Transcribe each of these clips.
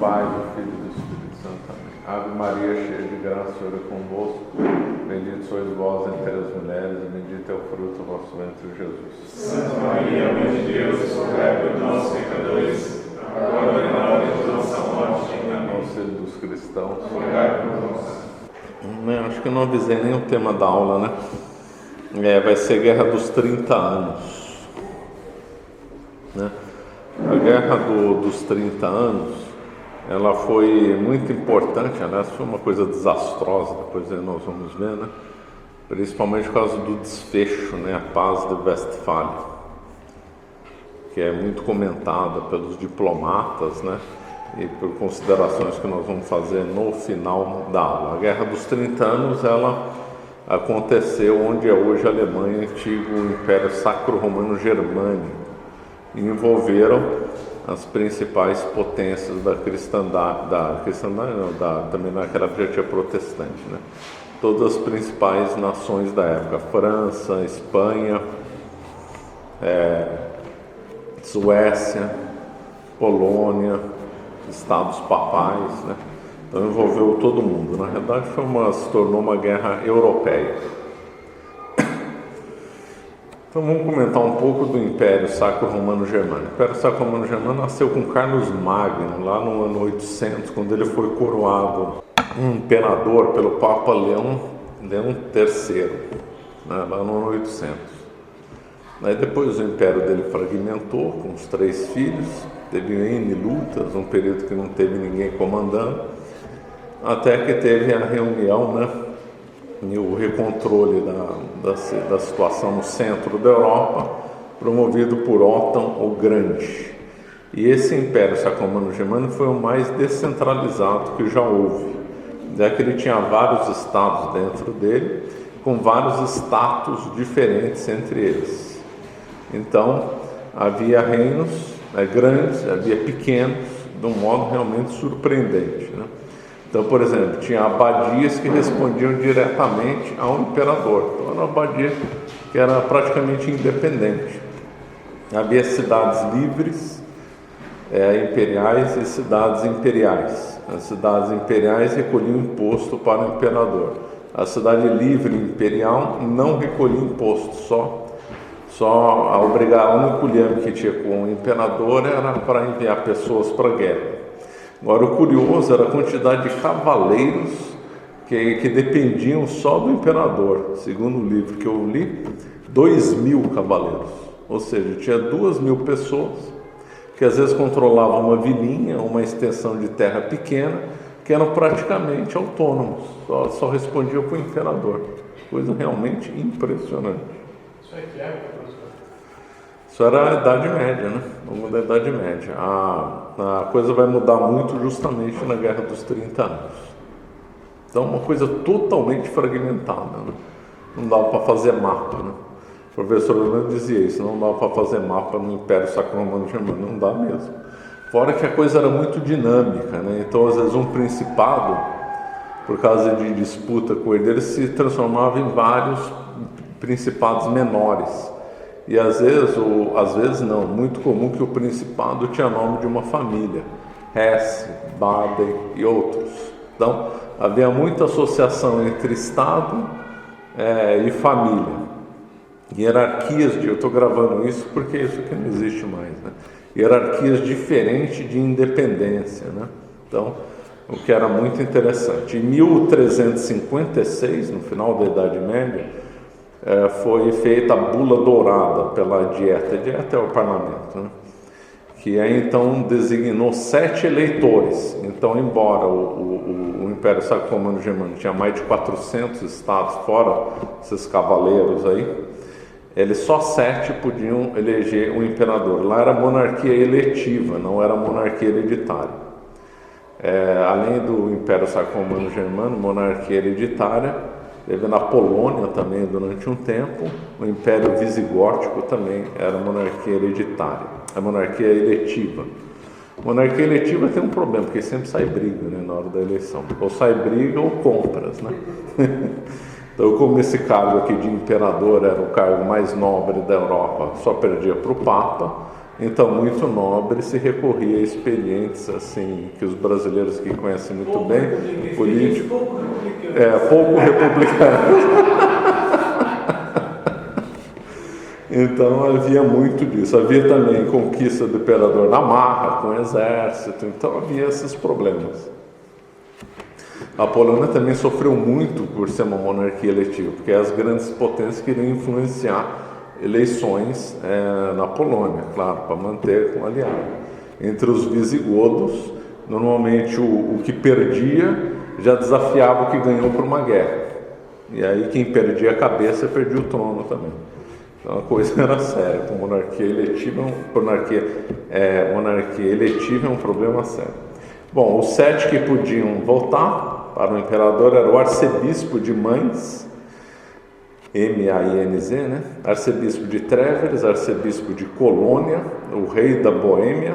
Pai, do Filho e do Espírito Santo. Amém. Ave Maria, cheia de graça, o Senhor é convosco. Bendito sois vós entre as mulheres, e bendito é o fruto do vosso ventre, Jesus. Santa Maria, Mãe de Deus, rogai por nós, pecadores, agora e na hora de nossa morte. Amém. Conselho dos cristãos, rogai por nós. Acho que eu não avisei nem o tema da aula, né? Vai ser Guerra dos 30 anos. Né? A Guerra dos 30 anos, ela foi muito importante, aliás, foi uma coisa desastrosa, depois nós vamos ver, né? Principalmente por causa do desfecho, né? A Paz de Westfália, que é muito comentada pelos diplomatas, né? E por considerações que nós vamos fazer no final da aula. A Guerra dos 30 anos, ela aconteceu onde é hoje a Alemanha, antigo Império Sacro-Romano Germânico, e envolveram as principais potências da cristandade, também naquela época já tinha protestante, né? Todas as principais nações da época, França, Espanha, Suécia, Polônia, estados papais, né? Então envolveu todo mundo. Na realidade se tornou uma guerra europeia. Então vamos comentar um pouco do Império Sacro-Romano Germânico. O Império Sacro-Romano Germânico nasceu com Carlos Magno, lá no ano 800, quando ele foi coroado imperador pelo Papa Leão III, né, lá no ano 800. Aí depois o império dele fragmentou com os 3 filhos, teve N lutas, um período que não teve ninguém comandando, até que teve a reunião, né, e o recontrole da situação no centro da Europa, promovido por Otão o Grande. E esse Império Sacro-Romano Germânico foi o mais descentralizado que já houve, já que ele tinha vários estados dentro dele, com vários status diferentes entre eles. Então, havia reinos grandes, havia pequenos, de um modo realmente surpreendente, né? Então, por exemplo, tinha abadias que respondiam diretamente ao imperador. Então, era uma abadia que era praticamente independente. Havia cidades livres, imperiais e cidades imperiais. As cidades imperiais recolhiam imposto para o imperador. A cidade livre imperial não recolhia imposto, só a único liame que tinha com o imperador era para enviar pessoas para a guerra. Agora, o curioso era a quantidade de cavaleiros que dependiam só do imperador. Segundo o livro que eu li, 2.000 cavaleiros. Ou seja, tinha 2.000 pessoas que às vezes controlavam uma vilinha, uma extensão de terra pequena, que eram praticamente autônomos, só respondiam para o imperador. Coisa realmente impressionante. Isso é que época, professor? Isso era a Idade Média, né? Longo da Idade Média. A coisa vai mudar muito justamente na Guerra dos 30 anos. Então, uma coisa totalmente fragmentada, né? Não dava para fazer mapa, né? O professor Orlando dizia isso, não dava para fazer mapa no Império Sacro-Romano Germânico, não dá mesmo. Fora que a coisa era muito dinâmica, né? Então, às vezes, um principado, por causa de disputa com ele se transformava em vários principados menores. E às vezes não, muito comum que o principado tinha nome de uma família, Hesse, Baden e outros. Então, havia muita associação entre Estado e família. Hierarquias eu estou gravando isso porque isso aqui não existe mais, né? Hierarquias diferentes de independência, né? Então, o que era muito interessante. Em 1356, no final da Idade Média, foi feita a Bula Dourada pela Dieta. A Dieta é o parlamento, né? Que então designou 7 eleitores. Então, embora o Império Sacro-Romano Germânico tinha mais de 400 estados, fora esses cavaleiros aí, eles só 7 podiam eleger um imperador. Lá era monarquia eletiva, não era monarquia hereditária. Além do Império Sacro-Romano Germânico, monarquia hereditária, teve na Polônia também durante um tempo. O Império Visigótico também era monarquia hereditária, a monarquia eletiva. Monarquia eletiva tem um problema, porque sempre sai briga, né, na hora da eleição. Ou sai briga ou compras, né? Então, como esse cargo aqui de imperador era o cargo mais nobre da Europa, só perdia para o Papa, Então, muito nobre se recorria a expedientes assim, que os brasileiros que conhecem muito bem, políticos, pouco republicanos. Então havia muito disso. Havia também conquista do imperador na marra, com o exército, então havia esses problemas. A Polônia também sofreu muito por ser uma monarquia eletiva, porque as grandes potências queriam influenciar eleições na Polônia, claro, para manter com aliado. Entre os visigodos, normalmente o que perdia já desafiava o que ganhou por uma guerra. E aí quem perdia a cabeça perdia o trono também. Então a coisa era séria. Com monarquia eletiva é um problema sério. Bom, os 7 que podiam votar para o imperador era o arcebispo de Mainz, M-A-I-N-Z, né? Arcebispo de Trevers, arcebispo de Colônia, o rei da Boêmia,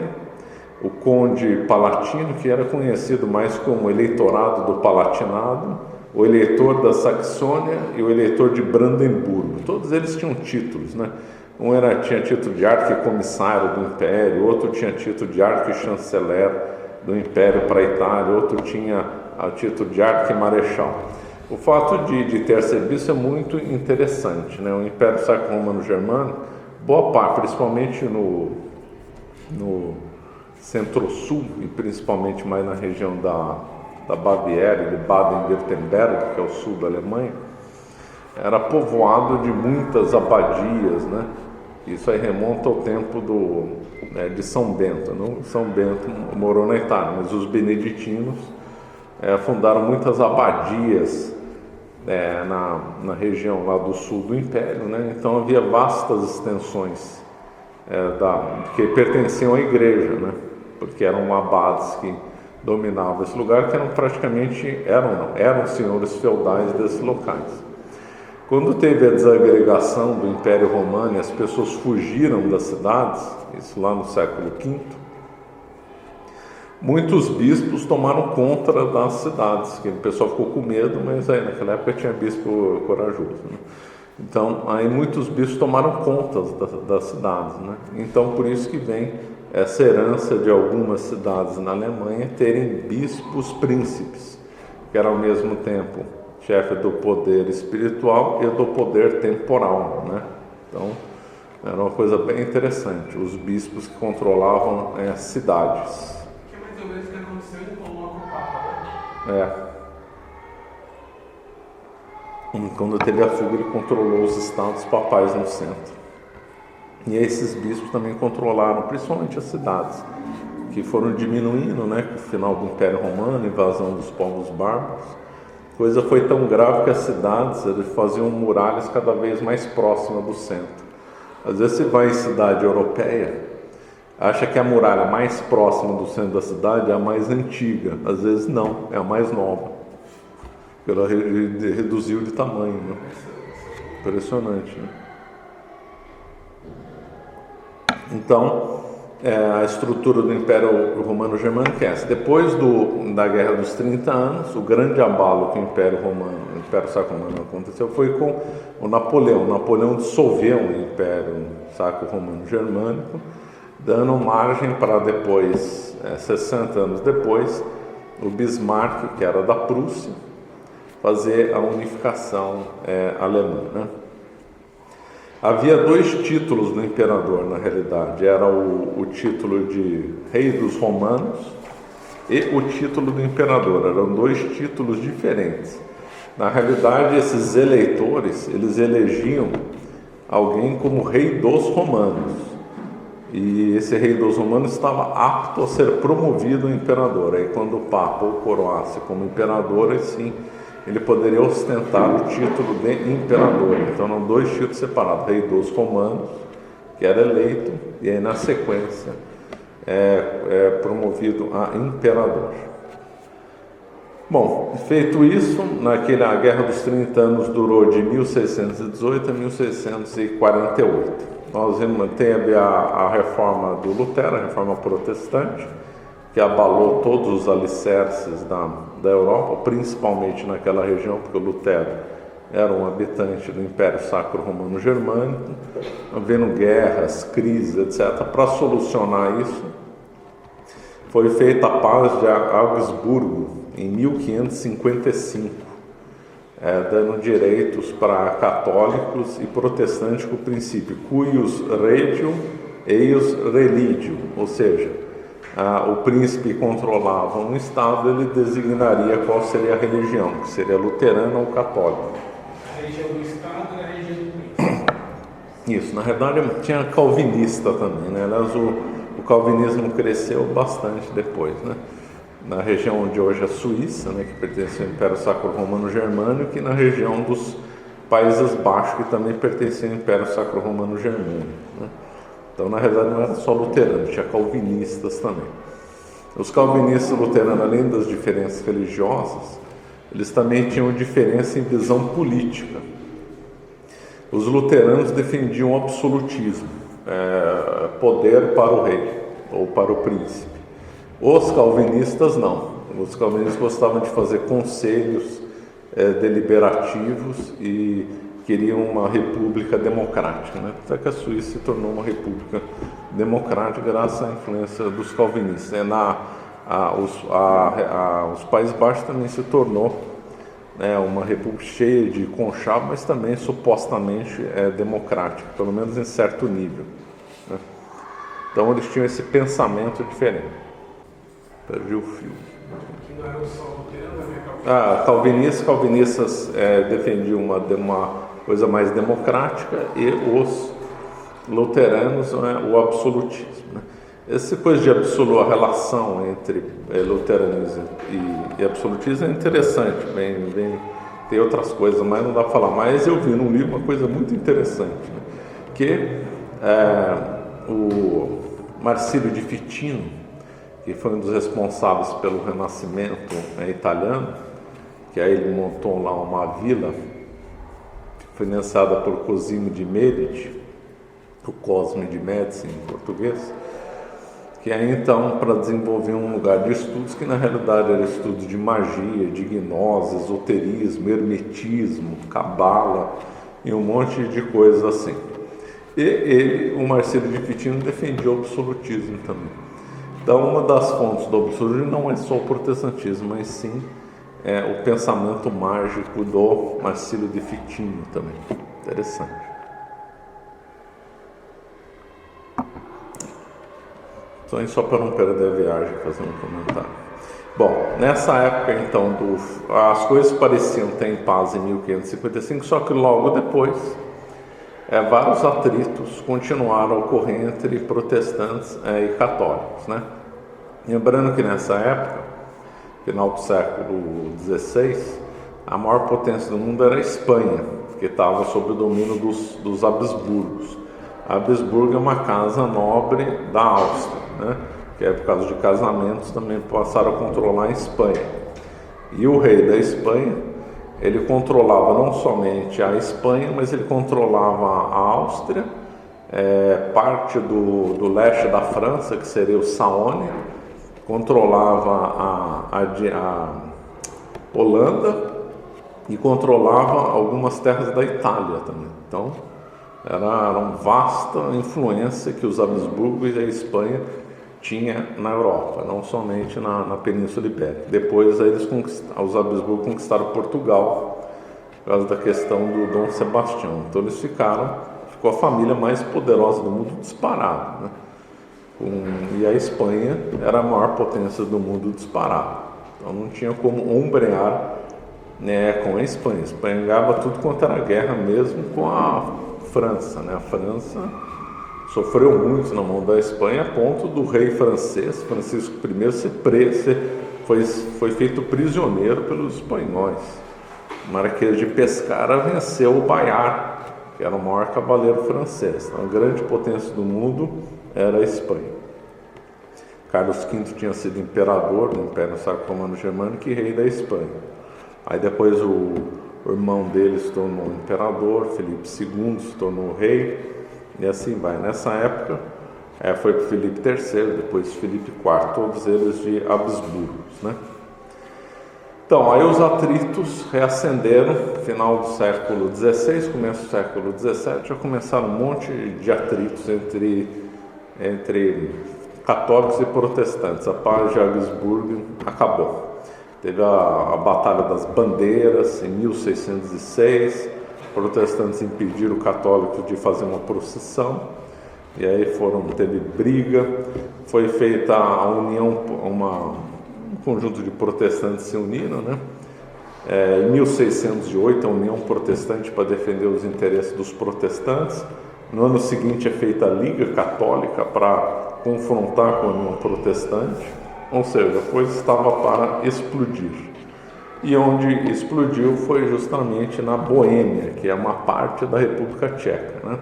o conde palatino, que era conhecido mais como eleitorado do Palatinado, o eleitor da Saxônia e o eleitor de Brandemburgo. Todos eles tinham títulos, né? Um tinha título de arquicomissário do Império, outro tinha título de arquichanceler do Império para a Itália, outro tinha o título de arquimarechal. O fato de ter arcebispo é muito interessante, né? O Império Sacro-Romano-Germânico, boa parte, principalmente no centro-sul e principalmente mais na região da Baviera e de Baden-Württemberg, que é o sul da Alemanha, era povoado de muitas abadias, né? Isso aí remonta ao tempo de São Bento. Não? São Bento morou na Itália, mas os beneditinos fundaram muitas abadias na região lá do sul do Império, né? Então havia vastas extensões que pertenciam à igreja, né? Porque eram abades que dominavam esse lugar, que eram senhores feudais desses locais. Quando teve a desagregação do Império Romano e as pessoas fugiram das cidades, isso lá no século V, muitos bispos tomaram conta das cidades, que o pessoal ficou com medo, mas aí naquela época tinha bispo corajoso, né? Então, aí muitos bispos tomaram conta das cidades, né? Então, por isso que vem essa herança de algumas cidades na Alemanha terem bispos príncipes, que eram ao mesmo tempo chefe do poder espiritual e do poder temporal, né? Então, era uma coisa bem interessante, os bispos que controlavam cidades. Que é mais ou menos o que aconteceu em Roma com o Papa, né? Quando teve a fuga, ele controlou os estados papais no centro. E esses bispos também controlaram, principalmente as cidades, que foram diminuindo, né? Com o final do Império Romano, invasão dos povos bárbaros. A coisa foi tão grave que as cidades eles faziam muralhas cada vez mais próximas do centro. Às vezes você vai em cidade europeia, acha que a muralha mais próxima do centro da cidade é a mais antiga. Às vezes não, é a mais nova. Ela reduziu de tamanho, né? Impressionante, né? Então, a estrutura do Império Romano-Germânico é essa. Depois da Guerra dos 30 Anos, o grande abalo que o Império Sacro-Romano aconteceu foi com o Napoleão. O Napoleão dissolveu o Império Sacro-Romano-Germânico, dando margem para depois, 60 anos depois, o Bismarck, que era da Prússia, fazer a unificação alemã, né? Havia 2 títulos do imperador, na realidade. Era o título de rei dos romanos e o título do imperador. Eram 2 títulos diferentes. Na realidade, esses eleitores, eles elegiam alguém como rei dos romanos. E esse rei dos romanos estava apto a ser promovido a imperador. Aí quando o Papa o coroasse como imperador, assim, ele poderia ostentar o título de imperador. Então eram 2 títulos separados, rei dos romanos, que era eleito, e aí na sequência promovido a imperador. Bom, feito isso, a Guerra dos 30 Anos durou de 1618 a 1648. Nós teve a reforma do Lutero, a reforma protestante, que abalou todos os alicerces da Europa, principalmente naquela região, porque o Lutero era um habitante do Império Sacro Romano Germânico, havendo guerras, crises, etc. Para solucionar isso, foi feita a paz de Augsburgo em 1555, dando direitos para católicos e protestantes com o princípio cuius regio eius religio, ou seja, o príncipe controlava um estado, ele designaria qual seria a religião, que seria luterana ou católica. A religião do estado e a religião do príncipe. Isso, na verdade tinha calvinista também, né? Aliás, o calvinismo cresceu bastante depois, né? Na região onde hoje é a Suíça, né, que pertence ao Império Sacro Romano Germânico, e na região dos Países Baixos, que também pertencia ao Império Sacro Romano Germânico, né? Então, na realidade, não era só luterano, tinha calvinistas também. Os calvinistas luteranos, além das diferenças religiosas, eles também tinham diferença em visão política. Os luteranos defendiam o absolutismo, poder para o rei ou para o príncipe. Os calvinistas não. Os calvinistas gostavam de fazer conselhos deliberativos e queriam uma república democrática, né? Até que a Suíça se tornou uma república democrática graças à influência dos calvinistas. Os Países Baixos também se tornou uma república cheia de conchavo, mas também supostamente democrática, pelo menos em certo nível, né? Então eles tinham esse pensamento diferente. Perdi o fio. Que não era só luterano, calvinistas defendiam uma coisa mais democrática, e os luteranos, o absolutismo, né? Essa coisa de a relação entre luteranismo e absolutismo é interessante, tem outras coisas, mas não dá para falar. Mas eu vi num livro uma coisa muito interessante, né? Que o Marsilio di Ficino, que foi um dos responsáveis pelo Renascimento italiano, que aí ele montou lá uma vila financiada por Cosimo de Medici, o Cosme de Médici em português, que aí então para desenvolver um lugar de estudos que na realidade era estudo de magia, de gnose, esoterismo, hermetismo, cabala e um monte de coisas assim. E o Marsilio di Ficino defendia o absolutismo também. Então, uma das fontes do absolutismo não é só o protestantismo, mas sim o pensamento mágico do Marsilio di Ficino também. Interessante. Então, só para não perder a viagem, fazer um comentário. Bom, nessa época, então, as coisas pareciam ter em paz em 1555, só que logo depois, vários atritos continuaram a ocorrer entre protestantes e católicos, né? Lembrando que nessa época, final do século XVI, a maior potência do mundo era a Espanha, que estava sob o domínio dos Habsburgos. Habsburgo é uma casa nobre da Áustria, né? Que por causa de casamentos também passaram a controlar a Espanha. E o rei da Espanha, ele controlava não somente a Espanha, mas ele controlava a Áustria, parte do leste da França, que seria o Saônia, controlava a Holanda e controlava algumas terras da Itália também. Então, era uma vasta influência que os Habsburgos e a Espanha tinha na Europa, não somente na Península Ibérica. Depois os Habsburgos conquistaram Portugal por causa da questão do Dom Sebastião. Então eles ficou a família mais poderosa do mundo disparado, né? E a Espanha era a maior potência do mundo disparado. Então não tinha como ombrear, né, com a Espanha. A Espanha ganhava tudo quanto era guerra, mesmo com a França, né? A França sofreu muito na mão da Espanha, a ponto do rei francês, Francisco I, foi feito prisioneiro pelos espanhóis. O Marquês de Pescara venceu o Bayard, que era o maior cavaleiro francês. Então, a grande potência do mundo era a Espanha. Carlos V tinha sido imperador do Império Sacro Romano Germânico e rei da Espanha. Aí depois o irmão dele se tornou imperador, Felipe II se tornou rei, e assim vai. Nessa época foi para Felipe III, depois Felipe IV, todos eles de Habsburgos, né? Então, aí os atritos reacenderam, final do século XVI, começo do século XVII, já começaram um monte de atritos entre católicos e protestantes. A paz de Augsburgo acabou. Teve a Batalha das Bandeiras, em 1606, protestantes impediram católicos de fazer uma procissão, e aí teve briga, foi feita a união, um conjunto de protestantes se uniram, né? Em 1608, a União Protestante para defender os interesses dos protestantes. No ano seguinte é feita a Liga Católica para confrontar com a União Protestante, ou seja, a coisa estava para explodir. E onde explodiu foi justamente na Boêmia, que é uma parte da República Tcheca, né?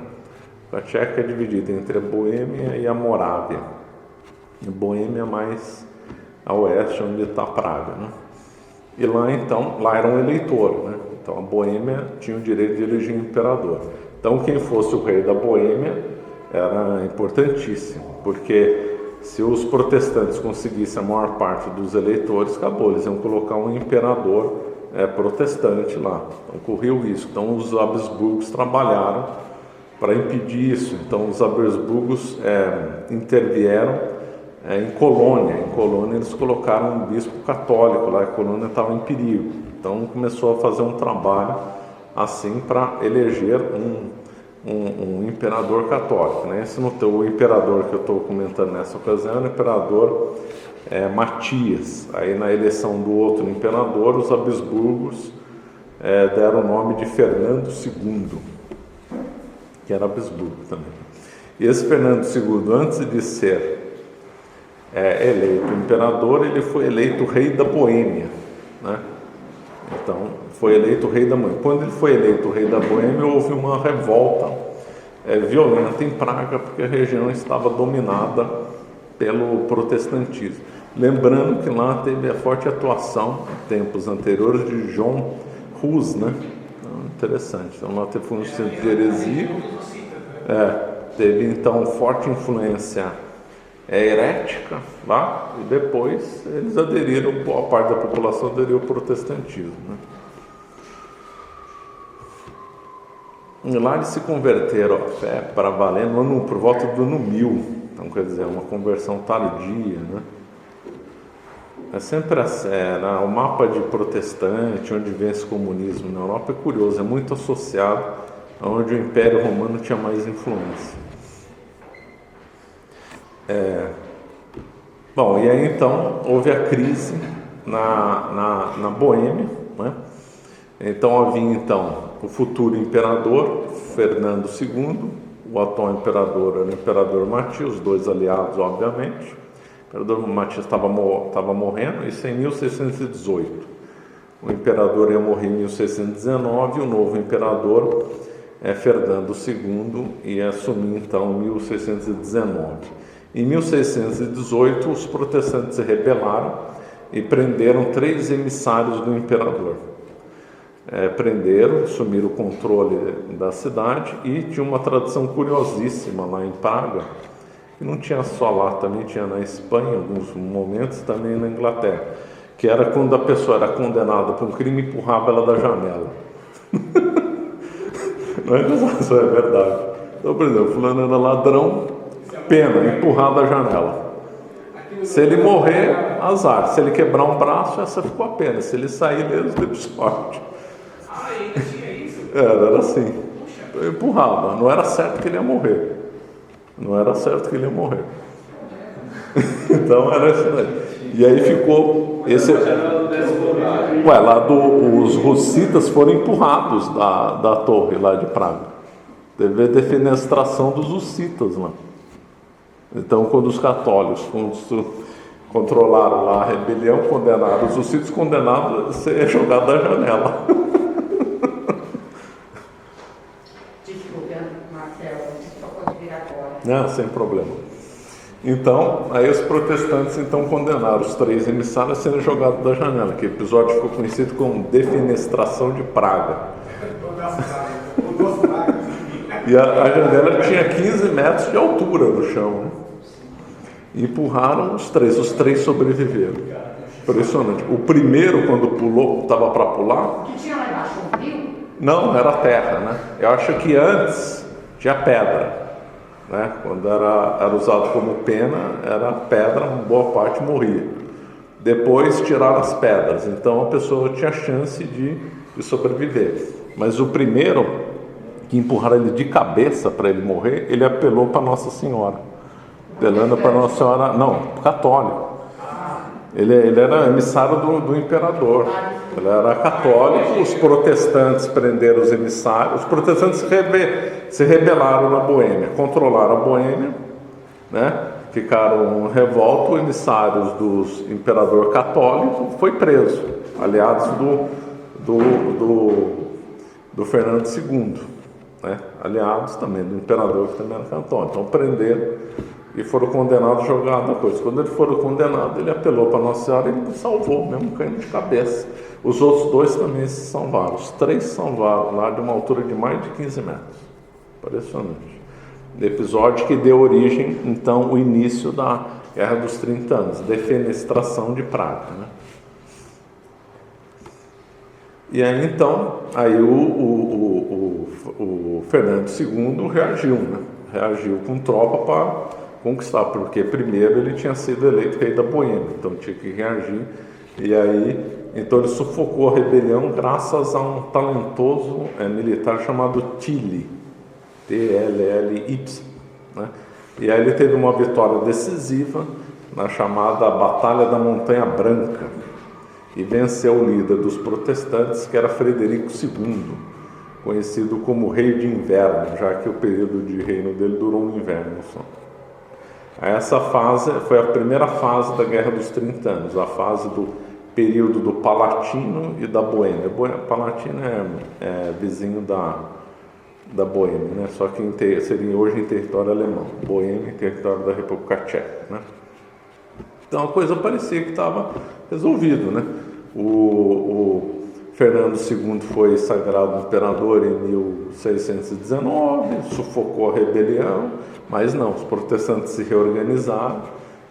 A Tcheca é dividida entre a Boêmia e a Morávia. A Boêmia mais a oeste, onde está Praga, né? E lá então, lá era um eleitor, né? Então a Boêmia tinha o direito de eleger um imperador. Então quem fosse o rei da Boêmia era importantíssimo, porque se os protestantes conseguissem a maior parte dos eleitores, acabou, eles iam colocar um imperador protestante lá. Então corria o risco. Então os Habsburgos trabalharam para impedir isso. Então os Habsburgos intervieram em Colônia. Em Colônia eles colocaram um bispo católico lá, a Colônia estava em perigo. Então começou a fazer um trabalho assim para eleger um imperador católico, né? O imperador que eu estou comentando nessa ocasião é o imperador Matias. Aí na eleição do outro imperador, os Habsburgos deram o nome de Fernando II, que era Habsburgo também. E esse Fernando II, antes de ser eleito imperador, ele foi eleito rei da Boêmia, né? Então, foi eleito rei da Boêmia. Quando ele foi eleito rei da Boêmia, houve uma revolta violenta em Praga, porque a região estava dominada pelo protestantismo. Lembrando que lá teve a forte atuação, em tempos anteriores, de João Hus, né? Então, interessante. Então, lá teve um centro de heresia. Teve, então, forte influência herética lá, e depois eles aderiram, boa parte da população aderiu ao protestantismo, né? E lá eles se converteram à fé para valer por volta do ano 1000, então quer dizer, uma conversão tardia, né? É sempre assim, o mapa de protestante, onde vem esse comunismo na Europa, é curioso, é muito associado a onde o Império Romano tinha mais influência. Bom, e aí então houve a crise na Boêmia, né? Então havia o futuro imperador Fernando II, o atual imperador era o imperador Matias, os dois aliados, obviamente. O imperador Matias estava morrendo, isso em 1618. O imperador ia morrer em 1619 e o novo imperador Fernando II ia assumir então em 1619. Em 1618, os protestantes se rebelaram e prenderam 3 emissários do imperador. Prenderam, assumiram o controle da cidade, e tinha uma tradição curiosíssima lá em Praga, que não tinha só lá, também tinha na Espanha, em alguns momentos, também na Inglaterra, que era quando a pessoa era condenada por um crime, empurrava ela da janela. Não é que isso é verdade. Então, por exemplo, fulano era ladrão, pena, empurrar da janela. Se ele morrer, azar. Se ele quebrar um braço, essa ficou a pena. Se ele sair mesmo, teve sorte. Ainda tinha isso? Era assim. Eu empurrava. Não era certo que ele ia morrer. Então era isso daí. E aí ficou esse. Os russitas foram empurrados da torre lá de Praga. Teve a defenestração dos hussitas lá. Então, quando os católicos controlaram lá a rebelião, condenaram os hussitas, condenados a ser jogados da janela. Desculpa, Marcelo, só pode vir agora. Não, sem problema. Então, aí os protestantes condenaram os 3 emissários a serem jogados da janela, que episódio ficou conhecido como defenestração de Praga. E a janela tinha 15 metros de altura no chão, né? E empurraram os 3 sobreviveram. Impressionante. O primeiro, quando pulou, estava para pular? O que tinha lá embaixo? Um rio? Não, era terra, né? Eu acho que antes tinha pedra, né? Quando era usado como pena, era pedra, uma boa parte morria. Depois tiraram as pedras, então a pessoa tinha chance de sobreviver. Mas o primeiro, que empurraram ele de cabeça para ele morrer, ele apelou para Nossa Senhora. Apelando para Nossa Senhora, não, católico. Ele era emissário do imperador. Ele era católico, os protestantes prenderam os emissários. Os protestantes se rebelaram na Boêmia, controlaram a Boêmia, né? Ficaram revoltos, emissários do imperador católico, foi preso, aliados do Fernando II, né? Aliados também do imperador que também era católico. Então prenderam e foram condenados, jogados a coisa. Quando eles foram condenados, ele apelou para Nossa Senhora e ele salvou, mesmo caindo de cabeça. Os outros dois também se salvaram. Os três se salvaram lá de uma altura de mais de 15 metros. Impressionante. Episódio que deu origem, então, o início da Guerra dos 30 anos, defenestração de Praga, né? E aí, então, aí o Fernando II reagiu, né? Reagiu com tropa para conquistar, porque primeiro ele tinha sido eleito rei da Boêmia, então tinha que reagir. E aí, então ele sufocou a rebelião graças a um talentoso militar chamado Tilly, T-L-L-Y, né? E aí ele teve uma vitória decisiva na chamada Batalha da Montanha Branca e venceu o líder dos protestantes, que era Frederico II, conhecido como Rei de Inverno, já que o período de reino dele durou um inverno só. Essa fase foi a primeira fase da Guerra dos 30 anos, a fase do período do Palatino e da Boêmia. Palatino é vizinho da Boêmia, né? Só que seria hoje em território alemão, Boêmia em território da República Tcheca, né? Então a coisa parecia que estava resolvido, né? O Fernando II foi sagrado imperador em 1619, sufocou a rebelião, mas não, os protestantes se reorganizaram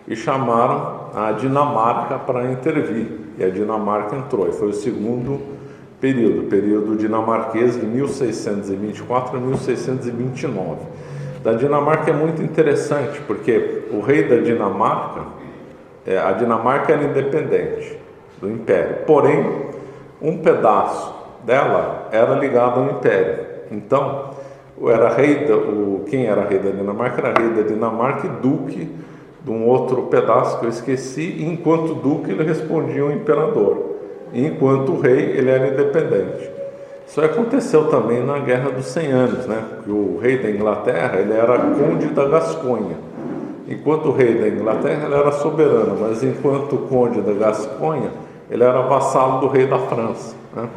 e chamaram a Dinamarca para intervir, e a Dinamarca entrou, e foi o segundo período dinamarquês de 1624 a 1629. Da Dinamarca é muito interessante, porque o rei da Dinamarca, a Dinamarca era independente do Império, porém, um pedaço dela era ligado ao Império. Então, quem era rei da Dinamarca era rei da Dinamarca e duque de um outro pedaço que eu esqueci, e enquanto duque ele respondia ao imperador. E enquanto rei, ele era independente. Isso aconteceu também na Guerra dos 100 Anos, né? Porque o rei da Inglaterra, ele era conde da Gasconha. Enquanto o rei da Inglaterra, ele era soberano, mas enquanto conde da Gasconha, ele era vassalo do rei da França, né?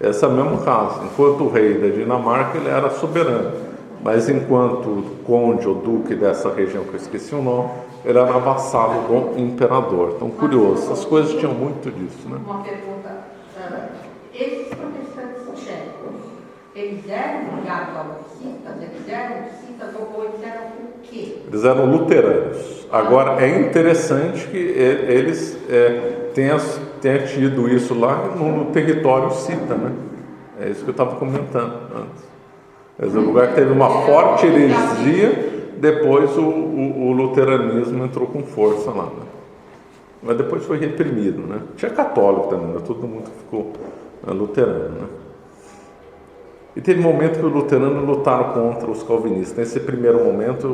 Esse é o mesmo caso. Enquanto o rei da Dinamarca, ele era soberano, mas enquanto conde ou duque dessa região, que eu esqueci o nome, ele era vassalo do imperador. Então, curioso, essas coisas tinham muito disso, né? Uma pergunta. Esses protestantes tchecos, eles eram ligados aos citas? Eles eram citas ou eles eram o quê? Eles eram luteranos. Agora, é interessante que eles tenham tido isso lá no território cita, né? É isso que eu estava comentando antes. Quer dizer, o lugar que teve uma forte heresia, depois o luteranismo entrou com força lá, né? Mas depois foi reprimido, né? Tinha católico também, né? Todo mundo ficou luterano, né? E teve um momento que os luteranos lutaram contra os calvinistas. Nesse primeiro momento,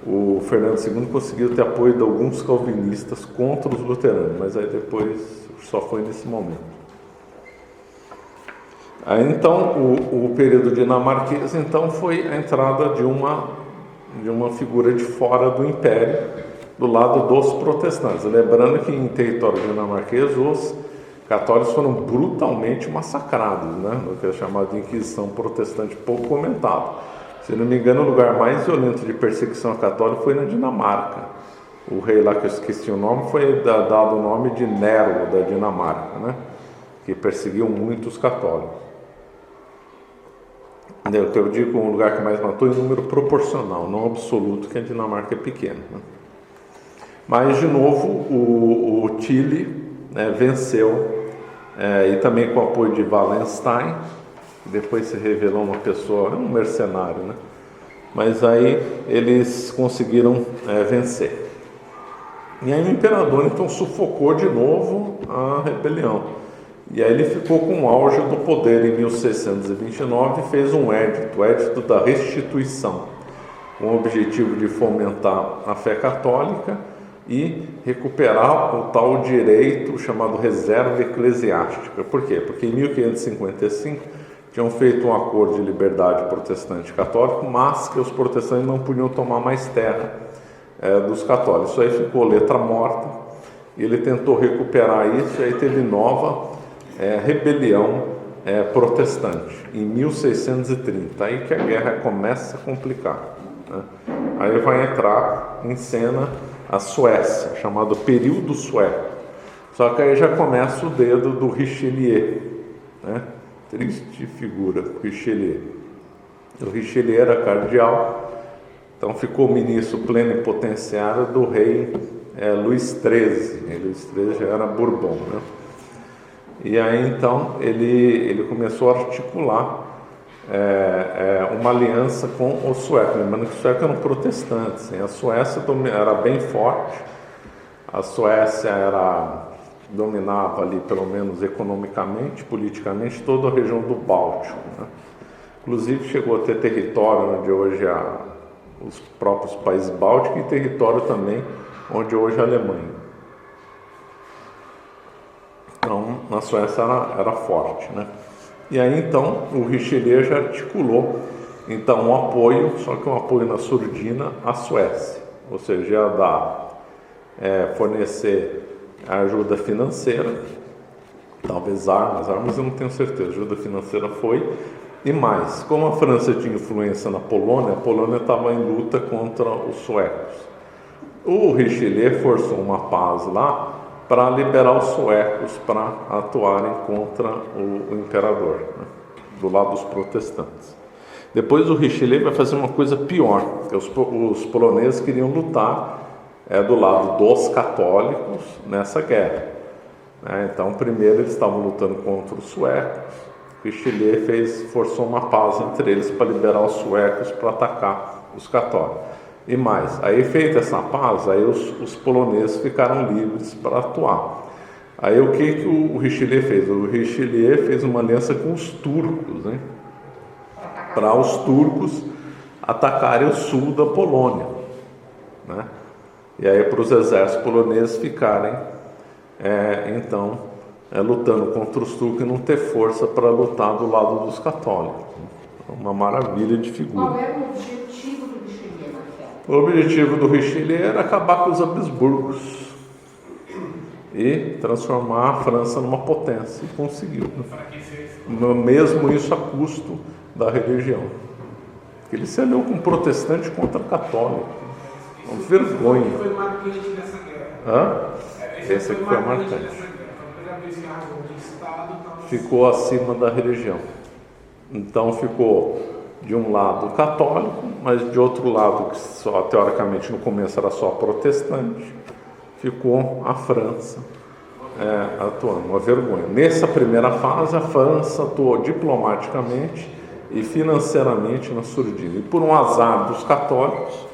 o Fernando II conseguiu ter apoio de alguns calvinistas contra os luteranos, mas aí depois só foi nesse momento. Aí então o período dinamarquês então foi a entrada de uma figura de fora do império, do lado dos protestantes. Lembrando que em território dinamarquês os católicos foram brutalmente massacrados, né? No que é chamado de Inquisição Protestante, pouco comentado. Se não me engano, o lugar mais violento de perseguição católica foi na Dinamarca. O rei lá, que eu esqueci o nome, foi dado o nome de Nero, da Dinamarca, né? Que perseguiu muito os católicos. Eu digo um lugar que mais matou em número proporcional, não absoluto, que a Dinamarca é pequena, né? Mas, de novo, o Tilly, né, venceu, e também com o apoio de Wallenstein, que depois se revelou uma pessoa, um mercenário, né? Mas aí eles conseguiram vencer. E aí o imperador então sufocou de novo a rebelião. E aí ele ficou com o auge do poder em 1629 e fez um edito, o Edito da Restituição, com o objetivo de fomentar a fé católica e recuperar o tal direito chamado reserva eclesiástica. Por quê? Porque em 1555 tinham feito um acordo de liberdade protestante e católico, mas que os protestantes não podiam tomar mais terra dos católicos. Isso aí ficou letra morta. Ele tentou recuperar isso e aí teve nova rebelião protestante em 1630. Aí que a guerra começa a complicar, né? Aí vai entrar em cena a Suécia, chamado período sueco. Só que aí já começa o dedo do Richelieu, né? Triste figura, Richelieu. O Richelieu era cardeal, então ficou ministro plenipotenciário do rei Luís XIII. Luís XIII já era Bourbon, né? E aí então ele começou a articular uma aliança com os suecos. Lembrando que os suecos eram protestantes, hein? A Suécia era bem forte, a Suécia dominava ali, pelo menos economicamente, politicamente, toda a região do Báltico, né? Inclusive chegou a ter território onde hoje os próprios países bálticos e território também onde hoje é a Alemanha. Então, na Suécia era forte, né? E aí, então, o Richelieu já articulou, então, um apoio, só que um apoio na surdina à Suécia, ou seja, ia fornecer ajuda financeira, talvez armas eu não tenho certeza, ajuda financeira foi, e mais, como a França tinha influência na Polônia, a Polônia estava em luta contra os suecos. O Richelieu forçou uma paz lá para liberar os suecos para atuarem contra o imperador, né, do lado dos protestantes. Depois o Richelieu vai fazer uma coisa pior, porque os poloneses queriam lutar do lado dos católicos nessa guerra, né? Então primeiro eles estavam lutando contra os suecos. Richelieu forçou uma paz entre eles para liberar os suecos para atacar os católicos. E mais, aí feita essa paz, aí os poloneses ficaram livres para atuar. Aí o que o Richelieu fez? O Richelieu fez uma aliança com os turcos, né? Para os turcos atacarem o sul da Polônia, né? E aí para os exércitos poloneses ficarem, lutando contra os turcos e não ter força para lutar do lado dos católicos. Uma maravilha de figura. Qual era o objetivo do Richelieu naquela? O objetivo do Richelieu era acabar com os Habsburgos e transformar a França numa potência, e conseguiu, né? Mesmo isso a custo da religião. Ele se aliou com protestante contra católico. Uma vergonha. Esse foi marcante nessa guerra. Esse aqui foi marcante. Foi a primeira vez que a razão de Estado ficou acima da religião. Então ficou de um lado católico, mas de outro lado, que só teoricamente no começo era só protestante, ficou a França atuando. Uma vergonha. Nessa primeira fase, a França atuou diplomaticamente e financeiramente na surdina. E por um azar dos católicos,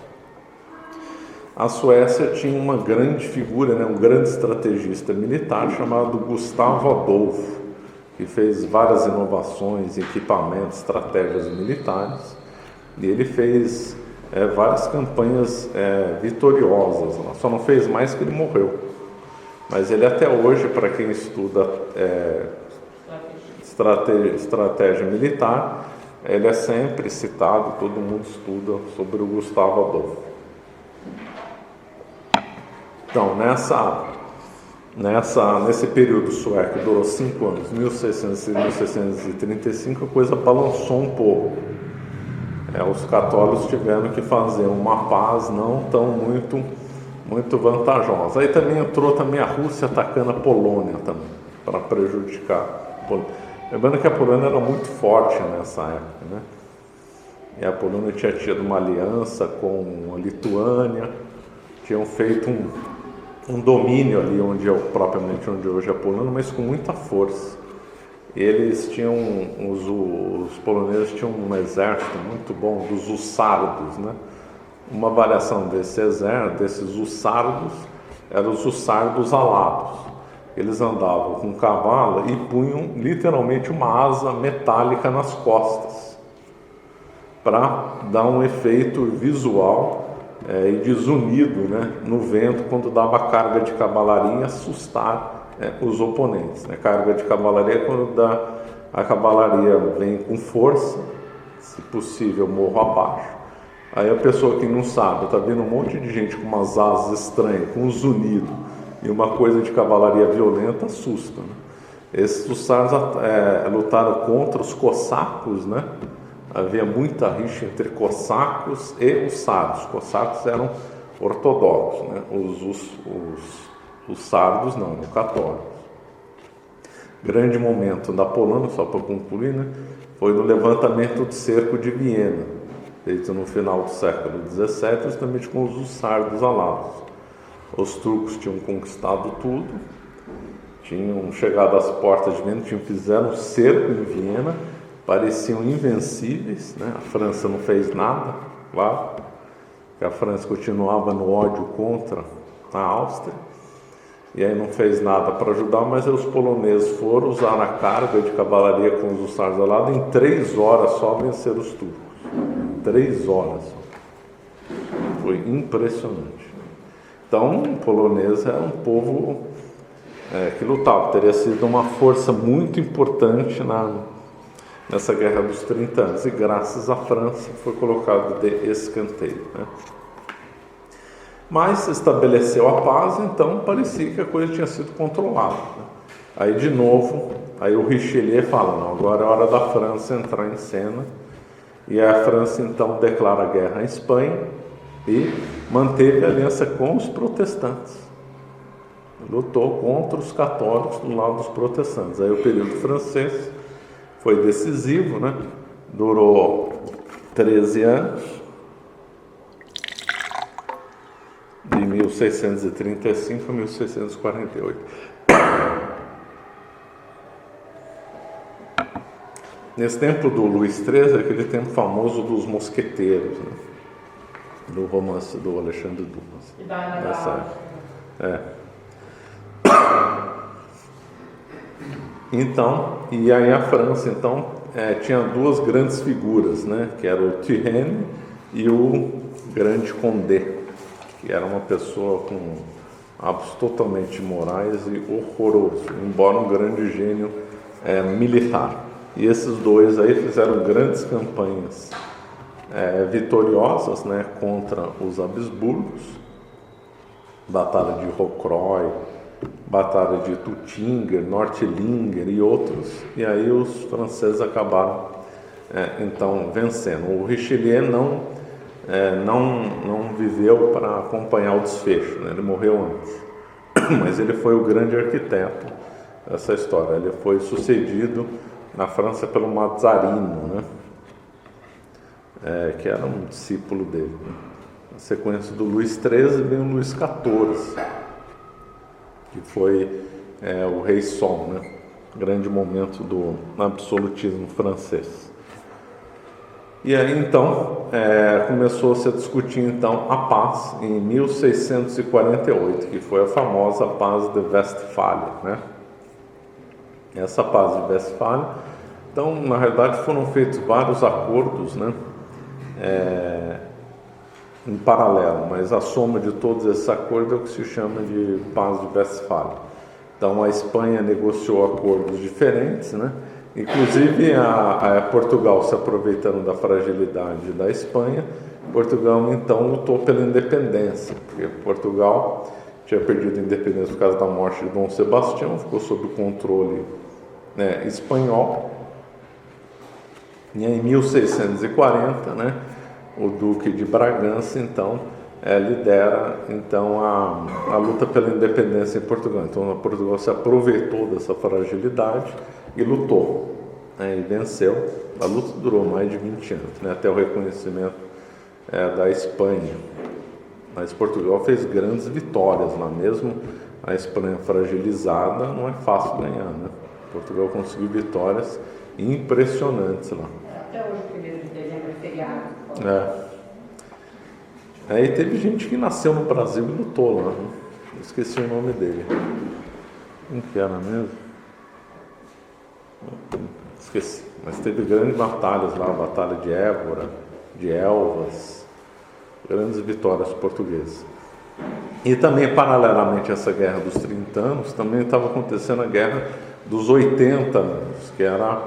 a Suécia tinha uma grande figura, um grande estrategista militar chamado Gustavo Adolfo, que fez várias inovações, equipamentos, estratégias militares, e ele fez várias campanhas vitoriosas. Só não fez mais que ele morreu. Mas ele até hoje, para quem estuda estratégia militar, ele é sempre citado, todo mundo estuda sobre o Gustavo Adolfo. Então, nesse período sueco, que durou 5 anos, 1600 e 1635, a coisa balançou um pouco. Os católicos tiveram que fazer uma paz não tão muito vantajosa. Aí também entrou a Rússia atacando a Polônia também, para prejudicar a Polônia. Lembrando que a Polônia era muito forte nessa época, né? E a Polônia tinha tido uma aliança com a Lituânia, tinham feito um domínio ali propriamente onde hoje é Polônia, mas com muita força. Eles tinham, os poloneses tinham um exército muito bom dos hussardos, né? Uma variação desse exército, desses hussardos, eram os hussardos alados. Eles andavam com cavalo e punham literalmente uma asa metálica nas costas, para dar um efeito visual e desunido, né, no vento, quando dava carga de cavalaria, assustar os oponentes, né? Carga de cavalaria quando a cavalaria vem com força, se possível morro abaixo. Aí a pessoa que não sabe, está vendo um monte de gente com umas asas estranhas, com um zunido e uma coisa de cavalaria violenta, assusta, né? Esses hussardos lutaram contra os cossacos, né? Havia muita rixa entre cossacos e hussardos. Os cossacos eram ortodoxos, né? Os sardos não, eram católicos. Grande momento da Polônia, só para concluir, né, foi no levantamento do cerco de Viena, feito no final do século XVII, justamente com os hussardos alados. Os turcos tinham conquistado tudo, tinham chegado às portas de Viena, fizeram cerco em Viena, pareciam invencíveis, né? A França não fez nada, claro, porque a França continuava no ódio contra a Áustria. E aí não fez nada para ajudar, mas aí os poloneses foram usar a carga de cavalaria com os hussardos alados, em 3 horas só vencer os turcos. 3 horas. Foi impressionante. Então, o polonês era um povo que lutava, teria sido uma força muito importante nessa Guerra dos 30 anos, e graças à França foi colocado de escanteio, né? Mas estabeleceu a paz, então parecia que a coisa tinha sido controlada, né? Aí de novo, aí o Richelieu fala, não, agora é hora da França entrar em cena, e a França então declara guerra à Espanha e manteve aliança com os protestantes, lutou contra os católicos do lado dos protestantes. Aí o período francês foi decisivo, né? Durou 13 anos, de 1635 a 1648. Nesse tempo do Luís XIII, aquele tempo famoso dos mosqueteiros, né? Do romance do Alexandre Dumas. Então, e aí a França, então, tinha 2 grandes figuras, né? Que era o Turenne e o Grande Condé, que era uma pessoa com hábitos totalmente imorais e horroroso, embora um grande gênio militar. E esses 2 aí fizeram grandes campanhas vitoriosas, né, contra os Habsburgos, Batalha de Rocroi, Batalha de Tuttingen, Nördlingen e outros, e aí os franceses acabaram então vencendo. O Richelieu não viveu para acompanhar o desfecho, né? Ele morreu antes, mas ele foi o grande arquiteto dessa história. Ele foi sucedido na França pelo Mazarino, né? Que era um discípulo dele, né? Na sequência do Luís XIII vem o Luís XIV, que foi o Rei Sol, né? Grande momento do absolutismo francês. E aí então começou-se a discutir então a paz em 1648, que foi a famosa paz de Westfália, né? Essa paz de Westfália, então na realidade foram feitos vários acordos, né? Em paralelo, mas a soma de todos esses acordos é o que se chama de paz de Westfália. Então a Espanha negociou acordos diferentes, né? Inclusive a Portugal, se aproveitando da fragilidade da Espanha, Portugal então lutou pela independência, porque Portugal tinha perdido a independência por causa da morte de Dom Sebastião, ficou sob o controle espanhol. E em 1640, né, o Duque de Bragança então lidera então a luta pela independência em Portugal. Então Portugal se aproveitou dessa fragilidade e lutou, né, e venceu. A luta durou mais de 20 anos, né, até o reconhecimento da Espanha Mas Portugal fez grandes vitórias lá mesmo. A Espanha fragilizada, não é fácil ganhar, né? Portugal conseguiu vitórias impressionantes lá. Até hoje, 1º de dezembro, é feriado. Aí teve gente que nasceu no Brasil e lutou lá, né? Esqueci o nome dele. Quem que era mesmo? Esqueci. Mas teve grandes batalhas lá, a Batalha de Évora, de Elvas, grandes vitórias portuguesas. E também, paralelamente a essa Guerra dos 30 anos, também estava acontecendo a Guerra dos 80 anos, que era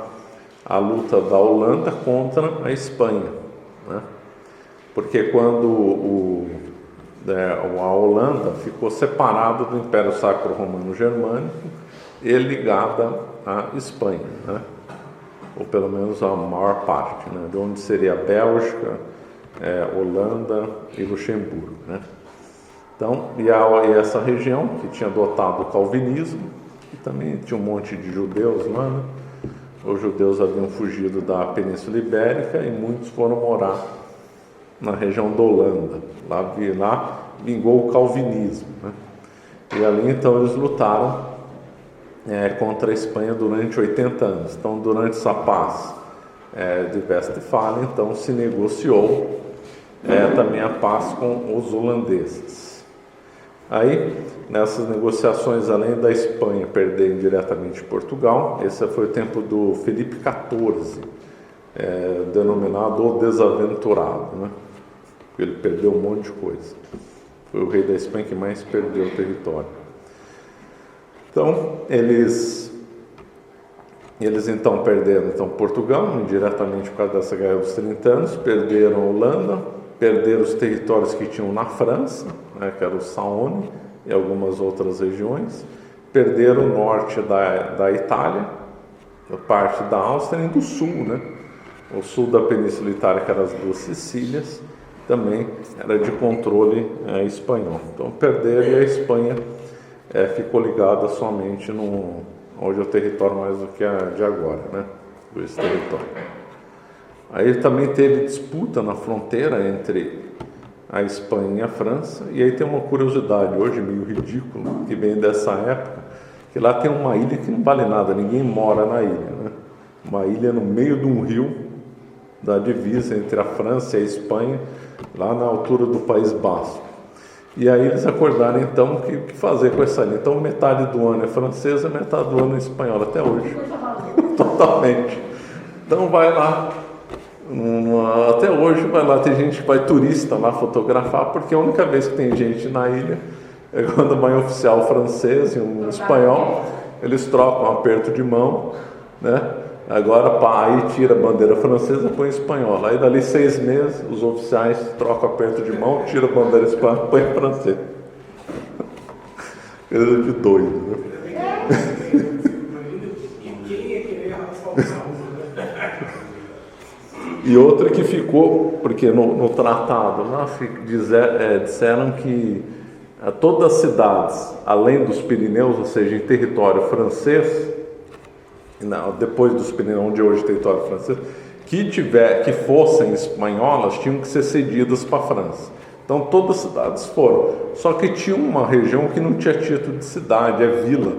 a luta da Holanda contra a Espanha, né? Porque quando a Holanda ficou separada do Império Sacro Romano Germânico e ligada à Espanha, né? Ou pelo menos a maior parte, né? De onde seria a Bélgica, Holanda e Luxemburgo, né? Então, e essa região que tinha adotado o calvinismo, e também tinha um monte de judeus lá, né? Os judeus haviam fugido da Península Ibérica e muitos foram morar na região da Holanda. Lá vingou o calvinismo, né? E ali então eles lutaram contra a Espanha durante 80 anos. Então, durante essa paz de Westfália, então se negociou também a paz com os holandeses. Aí, nessas negociações, além da Espanha perder indiretamente Portugal, esse foi o tempo do Felipe XIV, denominado o Desaventurado, né? Ele perdeu um monte de coisa. Foi o rei da Espanha que mais perdeu o território. Então, eles então perderam Portugal, indiretamente por causa dessa Guerra dos 30 anos, perderam a Holanda, perderam os territórios que tinham na França, né, que era o Saône e algumas outras regiões, perderam o norte da Itália, a parte da Áustria e do sul, né? O sul da Península Itálica, que eram as 2 Sicílias, também era de controle espanhol. Então perderam e a Espanha ficou ligada somente hoje é o território mais do que a de agora, né? Esse território. Aí também teve disputa na fronteira entre a Espanha e a França, e aí tem uma curiosidade, hoje meio ridícula, que vem dessa época, que lá tem uma ilha que não vale nada, ninguém mora na ilha, né? Uma ilha no meio de um rio, da divisa entre a França e a Espanha, lá na altura do País Basco. E aí eles acordaram então o que fazer com essa ilha. Então metade do ano é francesa, metade do ano é espanhola, até hoje. Totalmente. Então vai lá, até hoje vai lá, tem gente que vai turista lá fotografar, porque a única vez que tem gente na ilha é quando vai um oficial francês e um espanhol, eles trocam um aperto de mão, né? Agora aí tira a bandeira francesa, põe espanhola. Aí dali 6 meses os oficiais trocam aperto de mão, tira a bandeira espanhola, põe francesa. Coisa de doido, né? E outra que ficou, porque no tratado lá disseram que todas as cidades, além dos Pirineus, ou seja, em território francês, depois dos Pirineus, onde hoje é território francês, que fossem espanholas, tinham que ser cedidas para a França. Então todas as cidades foram, só que tinha uma região que não tinha título de cidade, vila,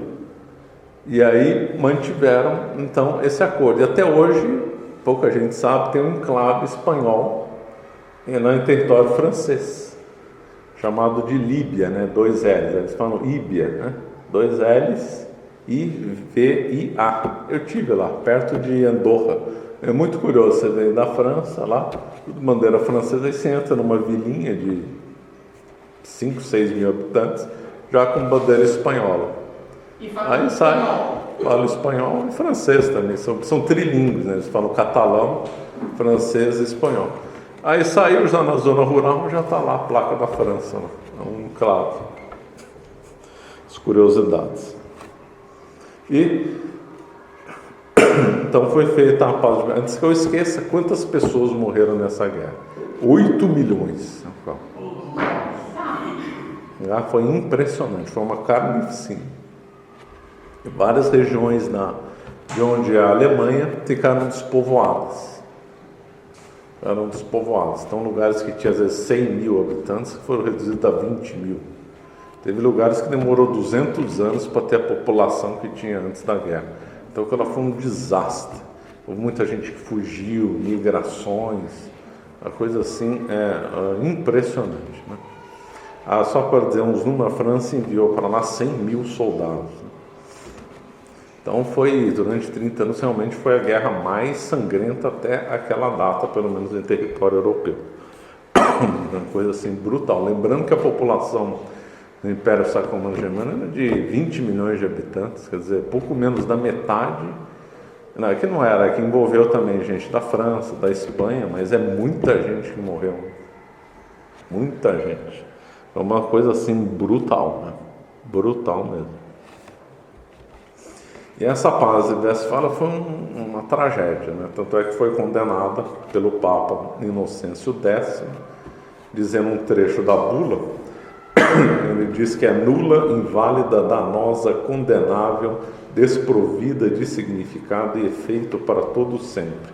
e aí mantiveram então esse acordo, e até hoje pouca gente sabe, tem um enclave espanhol em território francês, chamado de Líbia, né? 2 L's, eles falam Íbia, né? 2 L's, I-V-I-A. Eu estive lá, perto de Andorra. É muito curioso, você vem da França lá, tudo bandeira francesa, aí você entra numa vilinha de 5, 6 mil habitantes, já com bandeira espanhola. Aí sai, fala espanhol e francês também, são trilíngues, né? Eles falam catalão, francês e espanhol. Aí saiu já na zona rural, já está lá a placa da França, né? É um enclave. As curiosidades. E então foi feita a paz. Antes que eu esqueça, quantas pessoas morreram nessa guerra? 8 milhões. Foi impressionante, foi uma carnificina. Várias regiões de onde é a Alemanha ficaram despovoadas. eram despovoados. Então, lugares que tinham às vezes 100 mil habitantes foram reduzidos a 20 mil. Teve lugares que demorou 200 anos para ter a população que tinha antes da guerra. Então, aquela foi um desastre. Houve muita gente que fugiu, migrações, uma coisa assim impressionante, né? Só para dizer uns números, a França enviou para lá 100 mil soldados. Então foi, durante 30 anos, realmente foi a guerra mais sangrenta até aquela data, pelo menos em território europeu. Uma coisa assim brutal. Lembrando que a população do Império Sacro-Romano Germânico era de 20 milhões de habitantes, quer dizer, pouco menos da metade. Não, que não era, que envolveu também gente da França, da Espanha, mas é muita gente que morreu. Muita gente. É uma coisa assim brutal, né? Brutal mesmo. E essa paz de Westfália foi uma tragédia, né? Tanto é que foi condenada pelo Papa Inocêncio X, dizendo um trecho da bula, ele diz que é nula, inválida, danosa, condenável, desprovida de significado e efeito para todo sempre.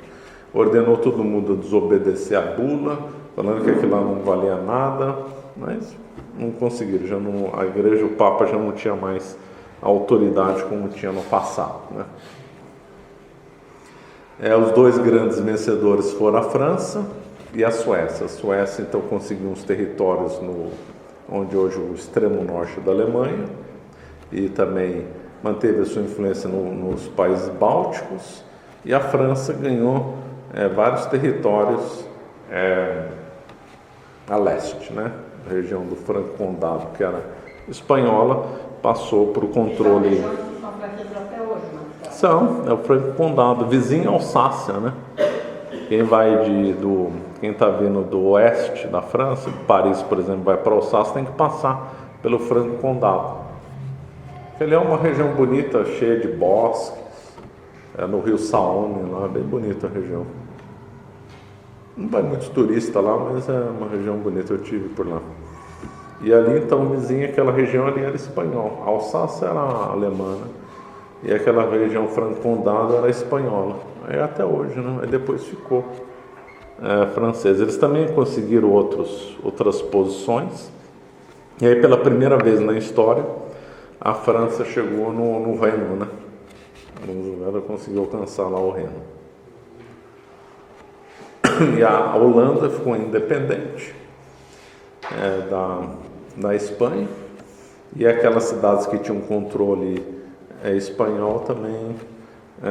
Ordenou todo mundo a desobedecer a bula, falando que aquilo lá não valia nada, mas não conseguiram. A igreja, o Papa já não tinha mais a autoridade como tinha no passado, né? Os dois grandes vencedores foram a França e a Suécia. A Suécia então conseguiu uns territórios onde hoje o extremo norte da Alemanha, e também manteve a sua influência nos países bálticos, e a França ganhou vários territórios a leste, né? A região do Franco Condado, que era espanhola, passou para o controle. São franceses até hoje, é o Franco Condado, vizinho Alsácia, né? Quem está vindo do oeste da França, de Paris, por exemplo, vai para Alsácia, tem que passar pelo Franco Condado. Ele é uma região bonita, cheia de bosques, no rio Saône, lá, bem bonita a região. Não vai muitos turistas lá, mas é uma região bonita, eu tive por lá. E ali, então, vizinha, aquela região ali era espanhola. A Alsácia era alemã, né? E aquela região Franco-Condado era espanhola. Aí até hoje, né? Aí depois ficou francês. Eles também conseguiram outras posições. E aí, pela primeira vez na história, a França chegou no Reno, né? Ela conseguiu alcançar lá o Reno. E a Holanda ficou independente da Espanha, e aquelas cidades que tinham controle espanhol também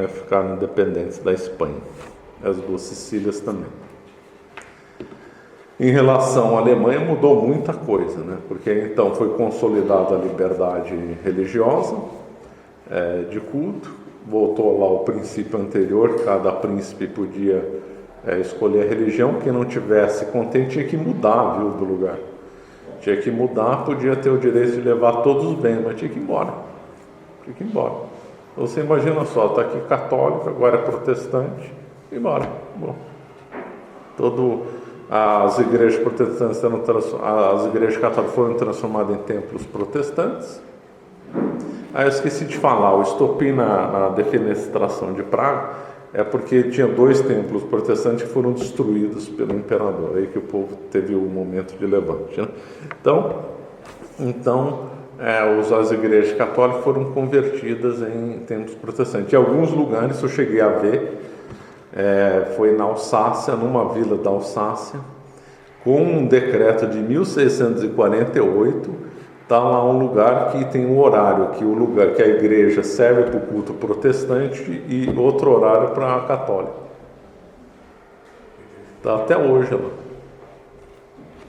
ficaram independentes da Espanha, as duas Sicílias também. Em relação à Alemanha, mudou muita coisa, né? Porque então foi consolidada a liberdade religiosa, de culto, voltou lá o princípio anterior, cada príncipe podia escolher a religião. Quem não tivesse contente tinha que mudar, viu, do lugar. Tinha que mudar, podia ter o direito de levar todos os bens, mas tinha que ir embora. Tinha que ir embora. Então, você imagina só, está aqui católico, agora é protestante, ir embora. Bom, as igrejas protestantes as igrejas católicas foram transformadas em templos protestantes. Aí eu esqueci de falar, o estopim na defenestração de Praga é porque tinha 2 templos protestantes que foram destruídos pelo imperador, aí que o povo teve um momento de levante, né? Então as igrejas católicas foram convertidas em templos protestantes. Em alguns lugares eu cheguei a ver, foi na Alsácia, numa vila da Alsácia, com um decreto de 1648, está lá um lugar que tem um horário, que a igreja serve para o culto protestante e outro horário para a católica. Está até hoje lá.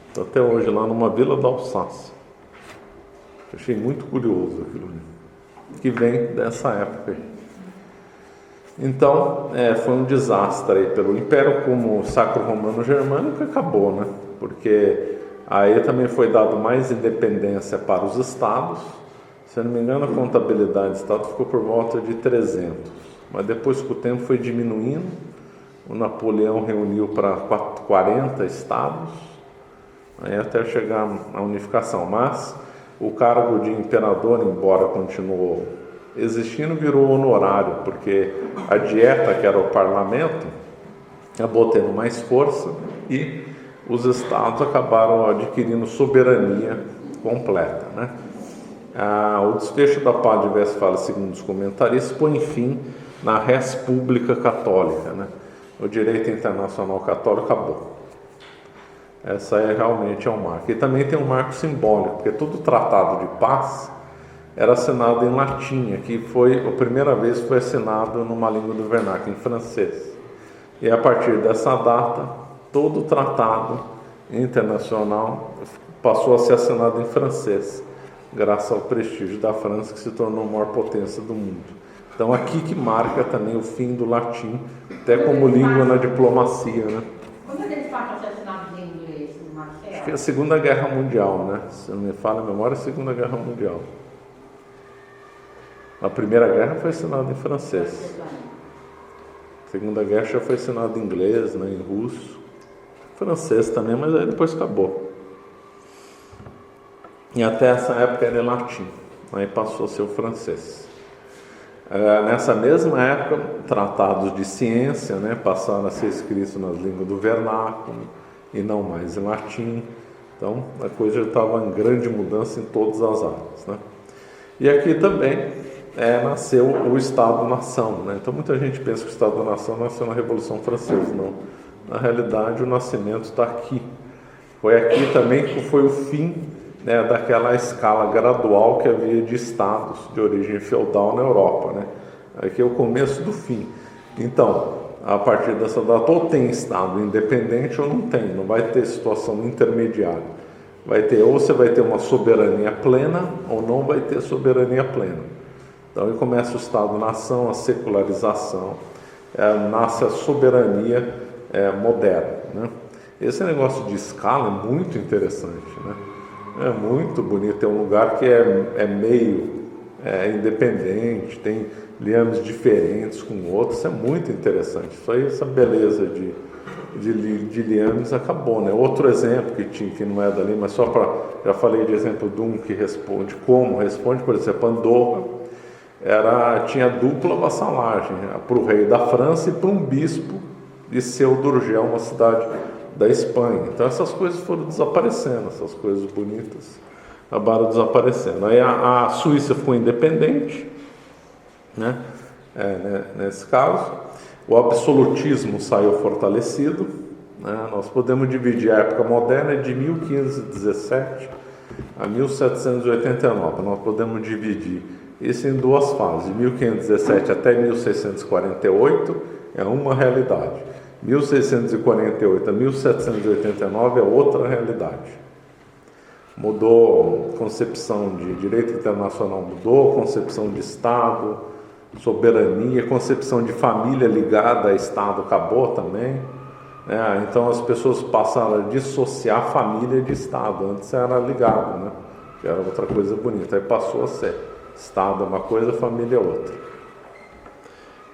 Está até hoje lá numa vila da Alsácia. Achei muito curioso aquilo ali, que vem dessa época aí. Então, foi um desastre aí pelo Império, como o Sacro Romano Germânico acabou, né? Porque aí também foi dado mais independência para os estados. Se eu não me engano, a contabilidade do estado ficou por volta de 300. Mas depois que o tempo foi diminuindo, o Napoleão reuniu para 40 estados, aí até chegar à unificação. Mas o cargo de imperador, embora continuou existindo, virou honorário, porque a dieta, que era o parlamento, acabou tendo mais força e os estados acabaram adquirindo soberania completa, né? O desfecho da Paz de Westfália, segundo os comentaristas, põe fim na res pública católica, né? O direito internacional católico acabou. Essa realmente é um marco. E também tem um marco simbólico, porque todo tratado de paz era assinado em latim, que foi a primeira vez que foi assinado numa língua do vernáculo, em francês. E a partir dessa data, todo tratado internacional passou a ser assinado em francês, graças ao prestígio da França, que se tornou a maior potência do mundo. Então aqui que marca também o fim do latim, até como língua na diplomacia, né? Quando eles falam assassinatos em inglês, Marcelo? Acho que é a Segunda Guerra Mundial, né? Se não me falha a memória, é a Segunda Guerra Mundial. A Primeira Guerra foi assinada em francês. A Segunda Guerra já foi assinada em inglês, né? Em russo. Francês também, mas aí depois acabou. E até essa época era em latim, aí passou a ser o francês. Nessa mesma época, tratados de ciência, né, passaram a ser escritos nas línguas do vernáculo e não mais em latim. Então a coisa já estava em grande mudança em todas as áreas, né? E aqui também nasceu o Estado-nação, né? Então muita gente pensa que o Estado-nação nasceu na Revolução Francesa. Não, na realidade o nascimento está aqui. Foi aqui também que foi o fim, né, daquela escala gradual que havia de estados de origem feudal na Europa, né? Aqui é o começo do fim. Então, a partir dessa data, ou tem estado independente ou não tem, não vai ter situação intermediária. Vai ter, ou você vai ter uma soberania plena ou não vai ter soberania plena. Então aí começa o Estado-nação, a secularização, nasce a soberania moderna, né? Esse negócio de escala é muito interessante, né? É muito bonito, é um lugar que é meio independente, tem liames diferentes com outros, isso é muito interessante. Isso aí, essa beleza de liames acabou, né? Outro exemplo que não é dali, mas só para, já falei de exemplo de um que responde, por exemplo, Andorra, tinha dupla vassalagem, para o rei da França e para um bispo de Seu-d'Urgell, uma cidade da Espanha. Então essas coisas foram desaparecendo, essas coisas bonitas acabaram desaparecendo. Aí a Suíça ficou independente, né? Nesse caso, o absolutismo saiu fortalecido, né? Nós podemos dividir a época moderna de 1517 a 1789. Nós podemos dividir isso em duas fases. De 1517 até 1648 é uma realidade. 1648 a 1789 é outra realidade. Mudou a concepção de direito internacional, mudou a concepção de Estado, soberania, concepção de família ligada a Estado acabou também, né? Então as pessoas passaram a dissociar família de Estado. Antes era ligado, né? Que era outra coisa bonita. Aí passou a ser Estado é uma coisa, família é outra.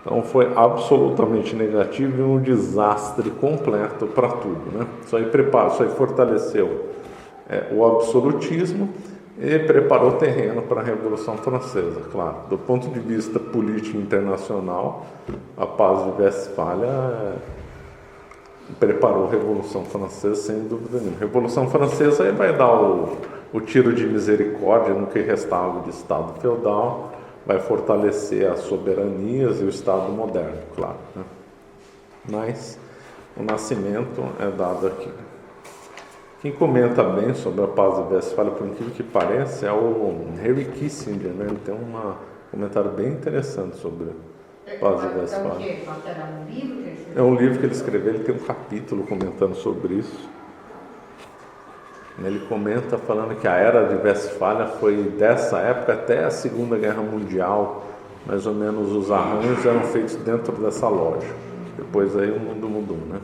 Então foi absolutamente negativo e um desastre completo para tudo, né? Isso aí fortaleceu o absolutismo e preparou o terreno para a Revolução Francesa, claro. Do ponto de vista político internacional, a Paz de Westfália preparou a Revolução Francesa sem dúvida nenhuma. A Revolução Francesa aí vai dar o tiro de misericórdia no que restava de Estado feudal, vai fortalecer as soberanias e o Estado moderno, claro, né? Mas o nascimento é dado aqui. Quem comenta bem sobre a Paz de Westfália, por incrível que pareça, é o Henry Kissinger, né? Ele tem um comentário bem interessante sobre a Paz de Westfália. É um livro que ele escreveu, ele tem um capítulo comentando sobre isso. Ele comenta falando que a Era de Westfália foi dessa época até a Segunda Guerra Mundial, mais ou menos os arranjos eram feitos dentro dessa loja. Depois aí o mundo mudou, né?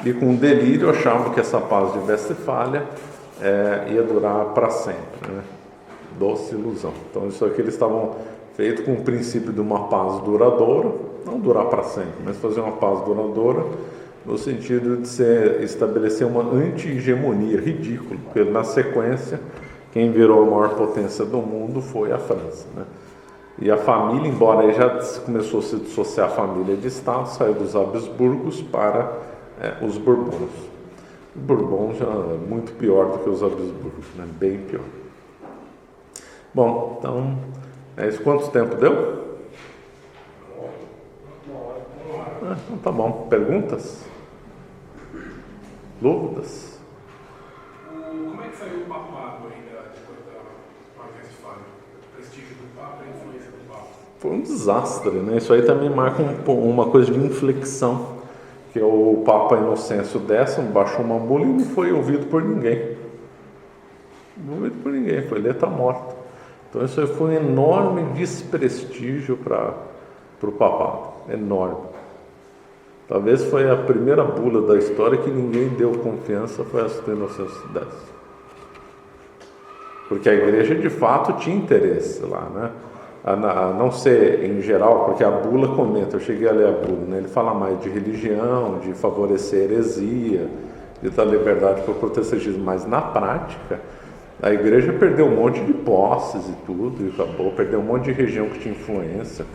E com delírio achavam que essa Paz de Westfália ia durar para sempre, né? Doce ilusão. Então isso aqui eles estavam feito com o princípio de uma paz duradoura, não durar para sempre, mas fazer uma paz duradoura no sentido de estabelecer uma anti-hegemonia, ridículo, porque na sequência quem virou a maior potência do mundo foi a França, né? E a família, embora aí já começou a se dissociar a família de Estado, saiu dos Habsburgos para os Bourbons. Os Bourbons já é muito pior do que os Habsburgos, né? Bem pior. Bom, então, quanto tempo deu? Então tá bom. Perguntas? Dúvidas? Como é que saiu o papado ainda depois da Westfália? O prestígio do Papa e a influência do Papa? Foi um desastre, né? Isso aí também marca uma coisa de inflexão, que o Papa Inocêncio X baixou uma bula e não foi ouvido por ninguém. Não ouvido por ninguém, foi letra morta. Então isso aí foi um enorme desprestígio para o papado, enorme. Talvez foi a primeira bula da história que ninguém deu confiança, foi essa do Inocêncio X. Porque a igreja de fato tinha interesse lá, né? A não ser em geral, porque a bula comenta, eu cheguei a ler a bula, né? Ele fala mais de religião, de favorecer a heresia, de dar liberdade para o protestantismo, mas na prática a igreja perdeu um monte de posses e tudo, e acabou, perdeu um monte de região que tinha influência.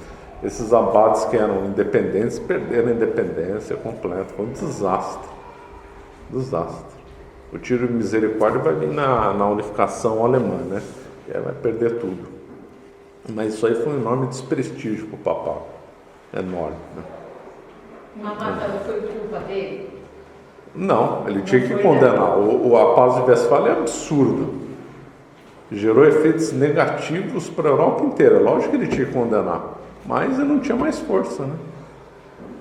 Esses abades que eram independentes perderam a independência completa. Foi um desastre. Desastre. O tiro de misericórdia vai vir na unificação alemã, né? E aí vai perder tudo. Mas isso aí foi um enorme desprestígio para o papado. Enorme, né? Mas não foi culpa dele? Não, ele tinha que condenar. A paz de Westfália é absurda. Gerou efeitos negativos para a Europa inteira. Lógico que ele tinha que condenar. Mas ele não tinha mais força, né?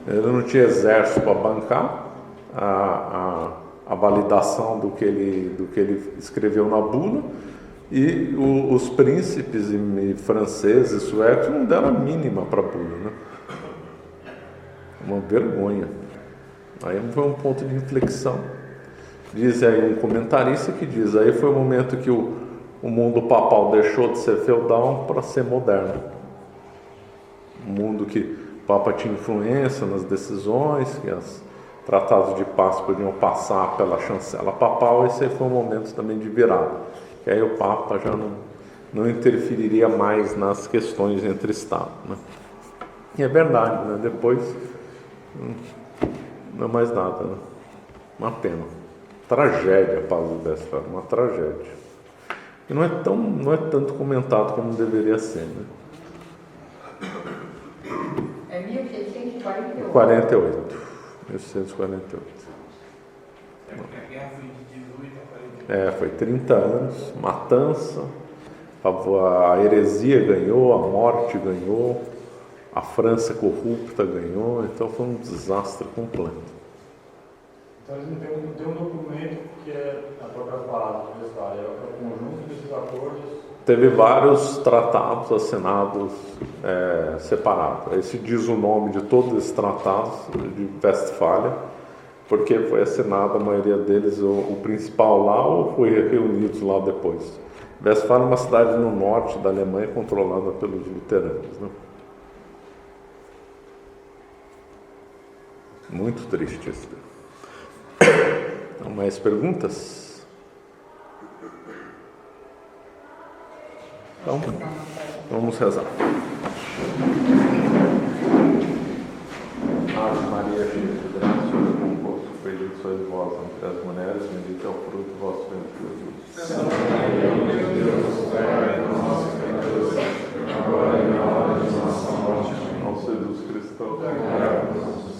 Ele não tinha exército para bancar a validação do que ele escreveu na bula, e os príncipes franceses, suecos, não deram a mínima para a bula, né? Uma vergonha. Aí foi um ponto de inflexão. Diz aí um comentarista que diz, aí foi o momento que o mundo papal deixou de ser feudal para ser moderno. Um mundo que o Papa tinha influência nas decisões, que os tratados de paz podiam passar pela chancela papal. Esse aí foi um momento também de virada, que aí o Papa já não interferiria mais nas questões entre Estados, né? E é verdade, né? Depois não é mais nada, né? Uma pena, tragédia a paz do Westfália, uma tragédia, e não é tanto comentado como deveria ser, né? É 1648. 48. 1648. A guerra foi de 18 a 48. Foi 30 anos, matança, a heresia ganhou, a morte ganhou, a França corrupta ganhou, então foi um desastre completo. Então eles não tem um documento que é, na própria palavra de Westfália, é o conjunto desses acordos. Teve vários tratados assinados separados. Esse diz o nome de todos esses tratados de Westfália, porque foi assinado a maioria deles, o principal lá, ou foi reunidos lá depois. Westfália é uma cidade no norte da Alemanha controlada pelos luteranos, né? Muito triste isso. Então, mais perguntas? Então, vamos rezar. Ave Maria, cheia de graça, o Senhor é convosco, bendita sois vós entre as mulheres, bendito é o fruto do vosso ventre, Jesus. Santa Maria, Mãe de Deus, rogai por nós, pecadores, agora e na hora de nossa morte. Ó Jesus Cristo, rogai por nós.